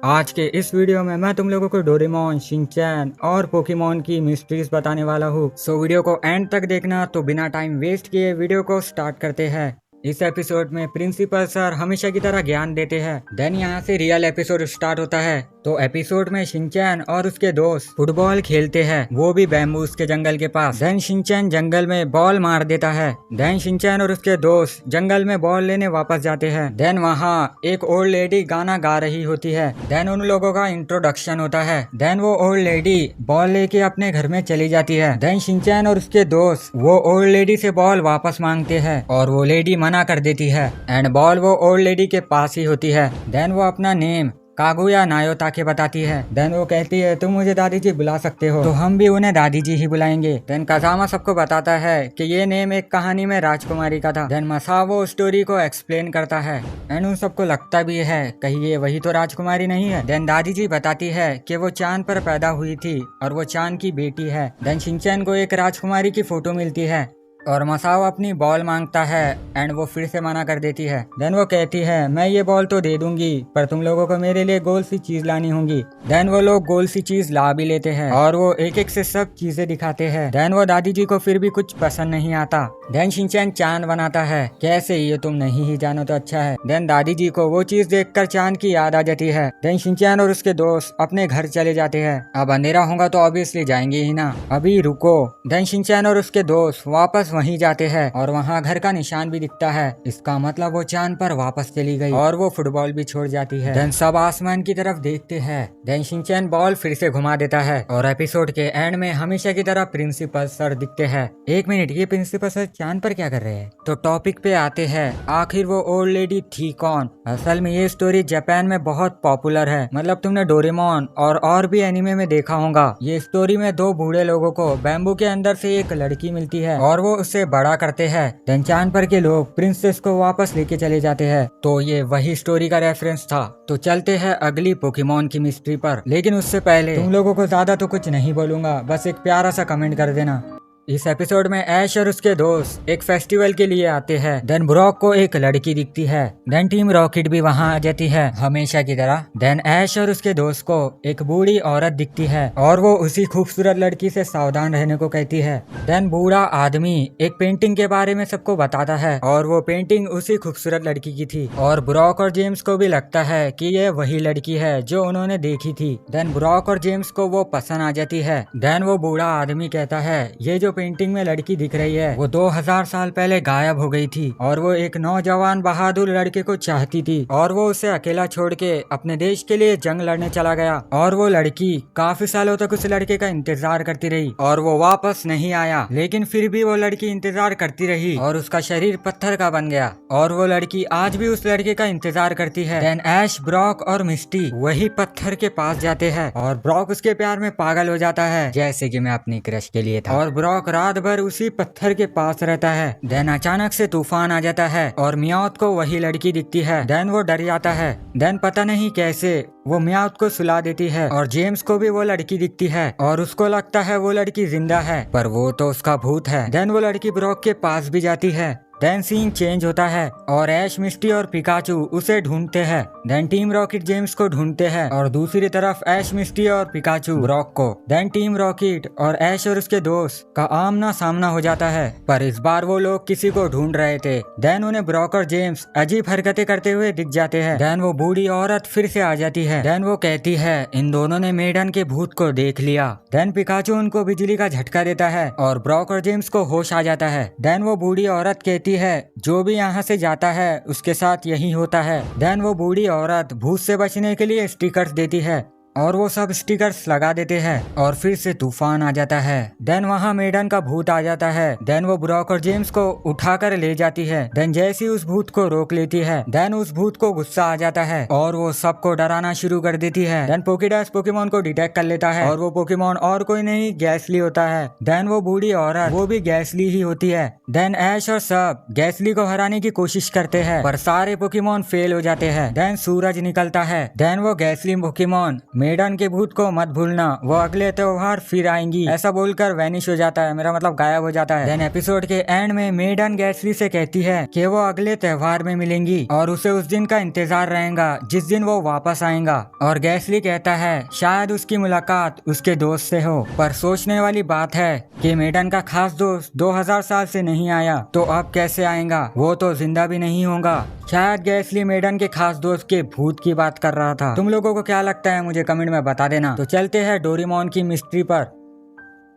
आज के इस वीडियो में मैं तुम लोगों को डोरेमोन, शिनचैन और पोकेमोन की मिस्ट्रीज बताने वाला हूँ। सो वीडियो को एंड तक देखना। तो बिना टाइम वेस्ट किए वीडियो को स्टार्ट करते हैं। इस एपिसोड में प्रिंसिपल सर हमेशा की तरह ज्ञान देते हैं। देन यहाँ से रियल एपिसोड स्टार्ट होता है। तो एपिसोड में शिनचैन और उसके दोस्त फुटबॉल खेलते हैं, वो भी बैम्बूस के जंगल के पास। देन शिनचैन जंगल में बॉल मार देता है। देन शिनचैन और उसके दोस्त जंगल में बॉल लेने वापस जाते हैं। देन वहाँ एक ओल्ड लेडी गाना गा रही होती है। देन उन लोगों का इंट्रोडक्शन होता है। देन वो ओल्ड लेडी बॉल लेके अपने घर में चली जाती है। देन शिनचैन और उसके दोस्त वो ओल्ड लेडी से बॉल वापस मांगते हैं और वो लेडी मना कर देती है एंड बॉल वो ओल्ड लेडी के पास ही होती है। देन वो अपना नेम कागुया नायोता के बताती है। देन वो कहती है तुम मुझे दादी जी बुला सकते हो, तो हम भी उन्हें दादी जी ही बुलाएंगे। देन काजामा सबको बताता है कि ये नेम एक कहानी में राजकुमारी का था। देन मसावो स्टोरी को एक्सप्लेन करता है एंड उन सबको लगता भी है कहीं ये वही तो राजकुमारी नहीं है। देन दादी जी बताती है कि वो चांद पर पैदा हुई थी और वो चांद की बेटी है। देन शिनचैन को एक राजकुमारी की फोटो मिलती है और मसाओ अपनी बॉल मांगता है एंड वो फिर से मना कर देती है। देन वो कहती है मैं ये बॉल तो दे दूंगी पर तुम लोगों को मेरे लिए गोल सी चीज लानी होगी। देन वो लोग गोल सी चीज ला भी लेते हैं और वो एक एक से सब चीजें दिखाते हैं। देन वो दादी जी को फिर भी कुछ पसंद नहीं आता। देन शिनचैन चांद बनाता है। कैसे ये तुम नहीं ही जानो तो अच्छा है। देन दादी जी को वो चीज देखकर चांद की याद आ जाती है। देन शिनचैन और उसके दोस्त अपने घर चले जाते हैं। अब अंधेरा होगा तो ऑब्वियसली जाएंगे ही ना, अभी रुको। देन शिनचैन और उसके दोस्त वापस वहीं जाते हैं और वहाँ घर का निशान भी दिखता है। इसका मतलब वो चांद पर वापस चली गई और वो फुटबॉल भी छोड़ जाती है। देन सब आसमान की तरफ देखते हैं। देन शिनचैन बॉल फिर से घुमा देता है और एपिसोड के एंड में हमेशा की तरह प्रिंसिपल सर दिखते हैं। एक मिनट, ये प्रिंसिपल सर चांद पर क्या कर रहे हैं? तो टॉपिक पे आते हैं, आखिर वो ओल्ड लेडी थी कौन? असल में ये स्टोरी जापान में बहुत पॉपुलर है। मतलब तुमने डोरेमोन और भी एनिमे में देखा होगा। ये स्टोरी में दो बूढ़े लोगों को बैम्बू के अंदर से एक लड़की मिलती है और वो उससे बड़ा करते हैं। देन चांद पर के लोग प्रिंसेस को वापस लेके चले जाते हैं। तो ये वही स्टोरी का रेफरेंस था। तो चलते हैं अगली पोकेमोन की मिस्ट्री पर। लेकिन उससे पहले तुम लोगों को ज्यादा तो कुछ नहीं बोलूंगा, बस एक प्यारा सा कमेंट कर देना। इस एपिसोड में ऐश और उसके दोस्त एक फेस्टिवल के लिए आते हैं। देन ब्रॉक को एक लड़की दिखती है। देन टीम रॉकेट भी वहां आ जाती है हमेशा की तरह। देन ऐश और उसके दोस्त को एक बूढ़ी औरत दिखती है और वो उसी खूबसूरत लड़की से सावधान रहने को कहती है। देन बूढ़ा आदमी एक पेंटिंग के बारे में सबको बताता है और वो पेंटिंग उसी खूबसूरत लड़की की थी और ब्रॉक और जेम्स को भी लगता है कि ये वही लड़की है जो उन्होंने देखी थी। देन ब्रॉक और जेम्स को वो पसंद आ जाती है। देन वो बूढ़ा आदमी कहता है ये जो पेंटिंग में लड़की दिख रही है वो 2000 साल पहले गायब हो गई थी और वो एक नौजवान बहादुर लड़के को चाहती थी और वो उसे अकेला छोड़ के अपने देश के लिए जंग लड़ने चला गया और वो लड़की काफी सालों तक उस लड़के का इंतजार करती रही और वो वापस नहीं आया। लेकिन फिर भी वो लड़की इंतजार करती रही और उसका शरीर पत्थर का बन गया और वो लड़की आज भी उस लड़के का इंतजार करती है। देन ऐश, ब्रॉक और मिस्टी वही पत्थर के पास जाते हैं और ब्रॉक उसके प्यार में पागल हो जाता है जैसे कि मैं अपनी क्रश के लिए था और ब्रॉक रात भर उसी पत्थर के पास रहता है। देन अचानक से तूफान आ जाता है और मियाउथ को वही लड़की दिखती है। देन वो डर जाता है। देन पता नहीं कैसे वो मियाउथ को सुला देती है और जेम्स को भी वो लड़की दिखती है और उसको लगता है वो लड़की जिंदा है पर वो तो उसका भूत है। देन वो लड़की ब्रॉक के पास भी जाती है। देन सीन चेंज होता है और ऐश, मिस्टी और पिकाचू उसे ढूंढते हैं। देन टीम रॉकेट जेम्स को ढूंढते हैं और दूसरी तरफ ऐश, मिस्टी और पिकाचू ब्रॉक को। देन टीम रॉकेट और ऐश और उसके दोस्त का आमना सामना हो जाता है पर इस बार वो लोग किसी को ढूंढ रहे थे। देन उन्हें ब्रॉक और जेम्स अजीब हरकतें करते हुए दिख जाते हैं। देन वो बूढ़ी औरत फिर से आ जाती है। देन वो कहती है इन दोनों ने मेडन के भूत को देख लिया। देन पिकाचू उनको बिजली का झटका देता है और ब्रॉक और जेम्स को होश आ जाता है। देन वो बूढ़ी औरत कहती है जो भी यहाँ से जाता है उसके साथ यही होता है। देन वो बूढ़ी औरत भूत से बचने के लिए स्टिकर्स देती है और वो सब स्टिकर्स लगा देते हैं और फिर से तूफान आ जाता है। देन वहाँ मेडन का भूत आ जाता है। देन वो ब्रॉक और जेम्स को उठाकर ले जाती है। देन जैसी उस भूत को रोक लेती है देन उस भूत को गुस्सा आ जाता है और वो सबको डराना शुरू कर देती है। देन पोकेडेक्स पोकेमोन को डिटेक्ट कर लेता है और वो पोकेमोन और कोई नहीं गैसली होता है। देन वो बूढ़ी औरत वो भी गैसली ही होती है। देन ऐश और सब गैसली को हराने की कोशिश करते हैं पर सारे पोकेमोन फेल हो जाते हैं। देन सूरज निकलता है। देन वो गैसली पोकेमोन मेडन के भूत को मत भूलना, वो अगले त्योहार फिर आएंगी। ऐसा बोलकर वैनिश हो जाता है, मेरा मतलब गायब हो जाता है। देन एपिसोड के एंड में मेडन गैसली से कहती है कि वो अगले त्योहार में मिलेंगी और उसे उस दिन का इंतजार रहेगा जिस दिन वो वापस आएगा। और गैसली कहता है शायद उसकी मुलाकात उसके दोस्त से हो, पर सोचने वाली बात है कि मेडन का खास दोस्त 2000 साल से नहीं आया तो अब कैसे आएगा, वो तो जिंदा भी नहीं होगा। शायद गैसली मेडन के खास दोस्त के भूत की बात कर रहा था। तुम लोगों को क्या लगता है मुझे कमेंट में बता देना। तो चलते हैं डोरेमोन की मिस्ट्री पर।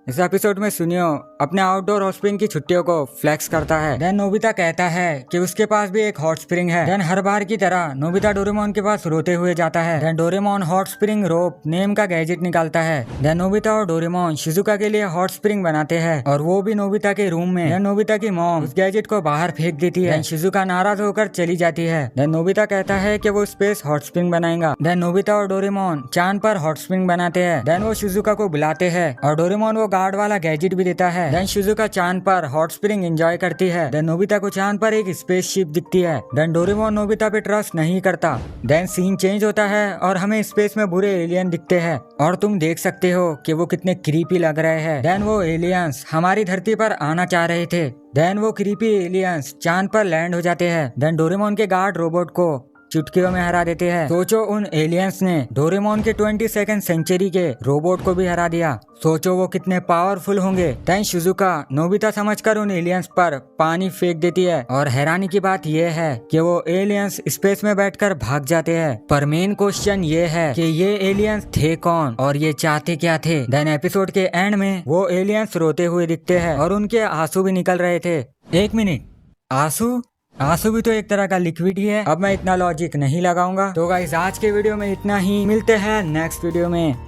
इस एपिसोड में सुनियो अपने आउटडोर हॉट स्प्रिंग की छुट्टियों को फ्लेक्स करता है। देन नोबिता कहता है कि उसके पास भी एक हॉट स्प्रिंग है। देन हर बार की तरह नोबिता डोरेमोन के पास रोते हुए जाता है। देन डोरेमोन हॉट स्प्रिंग रोप नेम का गैजेट निकालता है। देन नोबिता और डोरेमोन शिजुका के लिए हॉट स्प्रिंग बनाते हैं और वो भी नोबिता के रूम में। देन नोबिता की मॉम उस गैजेट को बाहर फेंक देती है। शिजुका नाराज होकर चली जाती है। देन नोबिता कहता है कि वो स्पेस हॉट स्प्रिंग बनाएगा। देन नोबिता और डोरेमोन चांद पर हॉट स्प्रिंग बनाते हैं। देन वो शिजुका को बुलाते हैं और डोरेमोन वो गार्ड वाला गैजेट भी देता है। देन शिजुका चांद पर हॉट स्प्रिंग एंजॉय करती है। देन नोबिता को चांद पर एक स्पेसशिप दिखती है। देन डोरेमोन नोबिता पे ट्रस्ट नहीं करता। देन सीन चेंज होता है और हमें स्पेस में बुरे एलियन दिखते हैं और तुम देख सकते हो कि वो कितने क्रीपी लग रहे हैं। देन वो एलियंस हमारी धरती पर आना चाह रहे थे। देन वो क्रीपी एलियंस चांद पर लैंड हो जाते हैं। देन डोरेमोन के गार्ड रोबोट को चुटकियों में हरा देते हैं। सोचो उन एलियंस ने डोरेमोन के 22nd सेंचुरी के रोबोट को भी हरा दिया। सोचो वो कितने पावरफुल होंगे। देन शिजुका नोबिता समझकर उन एलियंस पर पानी फेंक देती है और हैरानी की बात यह है कि वो एलियंस स्पेस में बैठकर भाग जाते हैं। पर मेन क्वेश्चन ये है कि ये एलियंस थे कौन और ये चाहते क्या थे। देन एपिसोड के एंड में वो एलियंस रोते हुए दिखते हैं और उनके आंसू भी निकल रहे थे। एक मिनट, आंसू भी तो एक तरह का लिक्विड ही है। अब मैं इतना लॉजिक नहीं लगाऊंगा। तो गाइस आज के वीडियो में इतना ही, मिलते हैं नेक्स्ट वीडियो में।